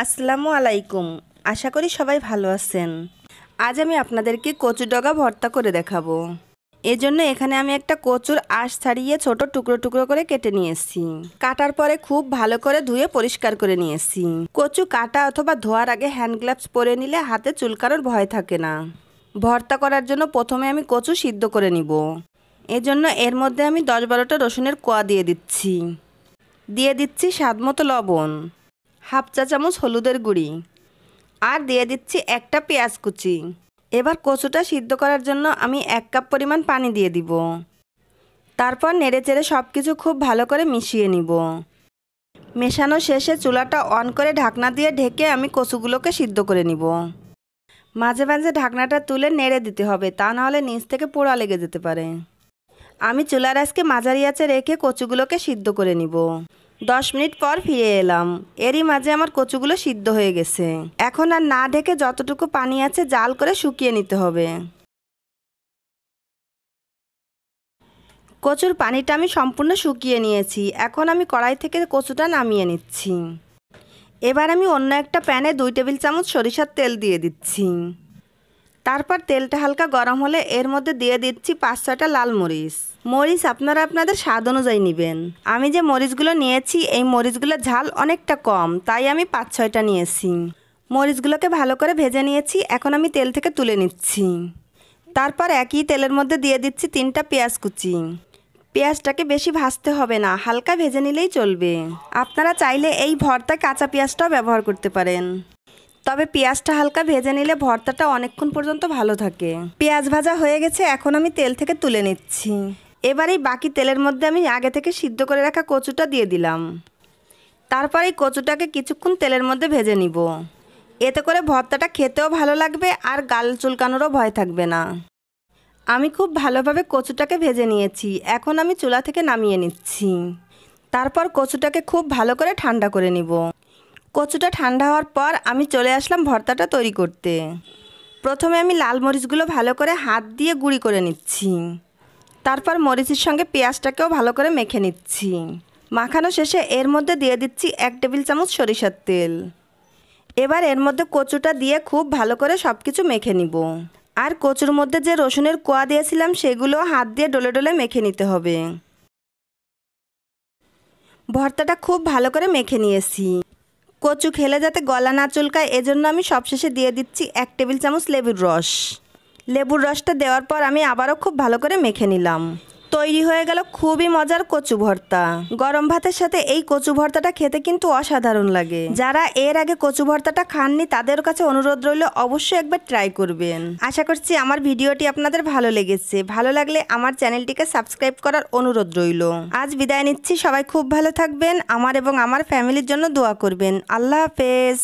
আসসালামু আলাইকুম। আশা করি সবাই ভালো আছেন। আজ আমি আপনাদেরকে কচু ডগা ভর্তা করে দেখাবো। এজন্য এখানে আমি একটা কচুর আঁশ ছাড়িয়ে ছোট টুকরো টুকরো করে কেটে নিয়েছি। কাটার পরে খুব ভালো করে ধুয়ে পরিষ্কার করে নিয়েছি। কচু কাটা অথবা ধোয়ার আগে হ্যান্ড গ্লাভস পরে নিলে হাতে চুলকানোর ভয় থাকে না। ভর্তা করার জন্য প্রথমে আমি কচু সিদ্ধ করে নিব। এজন্য এর মধ্যে আমি 10-12টা রসুনের কোয়া দিয়ে দিচ্ছি। দিয়ে দিচ্ছি স্বাদমতো লবণ, হাফ চা চামচ হলুদের গুঁড়ি, আর দিয়ে দিচ্ছি একটা পেঁয়াজ কুচি। এবার কচুটা সিদ্ধ করার জন্য আমি 1 কাপ পরিমাণ পানি দিয়ে দিব। তারপর নেড়েচেড়ে সব কিছু খুব ভালো করে মিশিয়ে নিব। মেশানো শেষে চুলাটা অন করে ঢাকনা দিয়ে ঢেকে আমি কচুগুলোকে সিদ্ধ করে নিব। মাঝে মাঝে ঢাকনাটা তুলে নেড়ে দিতে হবে, তা নাহলে নিচ থেকে পোড়া লেগে যেতে পারে। আমি চুলার আঁচকে মাঝারি আঁচে রেখে কচুগুলোকে সিদ্ধ করে নিব। 10 মিনিট পর ফিরে এলাম। এরই মাঝে আমার কচুগুলো সিদ্ধ হয়ে গেছে। এখন আর না ঢেকে যতটুকু পানি আছে জাল করে শুকিয়ে নিতে হবে। কচুর পানিটা আমি সম্পূর্ণ শুকিয়ে নিয়েছি। এখন আমি কড়াই থেকে কচুটা নামিয়ে নিচ্ছি। এবার আমি অন্য একটা প্যানে 2 টেবিল চামচ সরিষার তেল দিয়ে দিচ্ছি। তারপর তেলটা হালকা গরম হলে এর মধ্যে দিয়ে দিচ্ছি 5-6টা লাল মরিচ। মরিচ আপনারা আপনাদের স্বাদ অনুযায়ী নেবেন। আমি যে মরিচগুলো নিয়েছি এই মরিচগুলোর ঝাল অনেকটা কম, তাই আমি 5-6টা নিয়েছি। মরিচগুলোকে ভালো করে ভেজে নিয়েছি। এখন আমি তেল থেকে তুলে নিচ্ছি। তারপর একই তেলের মধ্যে দিয়ে দিচ্ছি 3টা পেঁয়াজ কুচি। পেঁয়াজটাকে বেশি ভাজতে হবে না, হালকা ভেজে নিলেই চলবে। আপনারা চাইলে এই ভর্তায় কাঁচা পেঁয়াজটাও ব্যবহার করতে পারেন, তবে পেঁয়াজটা হালকা ভেজে নিলে ভর্তাটা অনেকক্ষণ পর্যন্ত ভালো থাকে। পেঁয়াজ ভাজা হয়ে গেছে, এখন আমি তেল থেকে তুলে নিচ্ছি। এবার এই বাকি তেলের মধ্যে আমি আগে থেকে সিদ্ধ করে রাখা কচুটা দিয়ে দিলাম। তারপর এই কচুটাকে কিছুক্ষণ তেলের মধ্যে ভেজে নিব। এতে করে ভর্তাটা খেতেও ভালো লাগবে আর গাল চুলকানোরও ভয় থাকবে না। আমি খুব ভালোভাবে কচুটাকে ভেজে নিয়েছি। এখন আমি চুলা থেকে নামিয়ে নিচ্ছি। তারপর কচুটাকে খুব ভালো করে ঠান্ডা করে নিব। কচুটা ঠান্ডা হওয়ার পর আমি চলে আসলাম ভর্তাটা তৈরি করতে। প্রথমে আমি লাল মরিচগুলো ভালো করে হাত দিয়ে গুঁড়ি করে নিচ্ছি। তারপর মরিচের সঙ্গে পেঁয়াজটাকেও ভালো করে মেখে নিচ্ছি। মাখানো শেষে এর মধ্যে দিয়ে দিচ্ছি 1 টেবিল চামচ সরিষার তেল। এবার এর মধ্যে কচুটা দিয়ে খুব ভালো করে সব কিছু মেখে নিব। আর কচুর মধ্যে যে রসুনের কোয়া দিয়েছিলাম সেগুলো হাত দিয়ে ডলে ডলে মেখে নিতে হবে। ভর্তাটা খুব ভালো করে মেখে নিয়েছি। কচু খেলে যাতে গলা না চুলকায় এজন্য আমি সবশেষে দিয়ে দিচ্ছি 1 টেবিল চামচ লেবুর রস। লেবুর রসটা দেওয়ার পর আমি আবারও খুব ভালো করে মেখে নিলাম। তৈরি হয়ে গেল খুবই মজার কচু ভর্তা। গরম ভাতের সাথে এই কচু ভর্তাটা খেতে কিন্তু অসাধারণ লাগে। যারা এর আগে কচু ভর্তাটা খাননি তাদের কাছে অনুরোধ রইল অবশ্যই একবার ট্রাই করবেন। আশা করছি আমার ভিডিওটি আপনাদের ভালো লেগেছে। ভালো লাগলে আমার চ্যানেলটিকে সাবস্ক্রাইব করার অনুরোধ রইল। আজ বিদায় নিচ্ছি। সবাই খুব ভালো থাকবেন। আমার এবং আমার ফ্যামিলির জন্য দোয়া করবেন। আল্লাহ হাফেজ।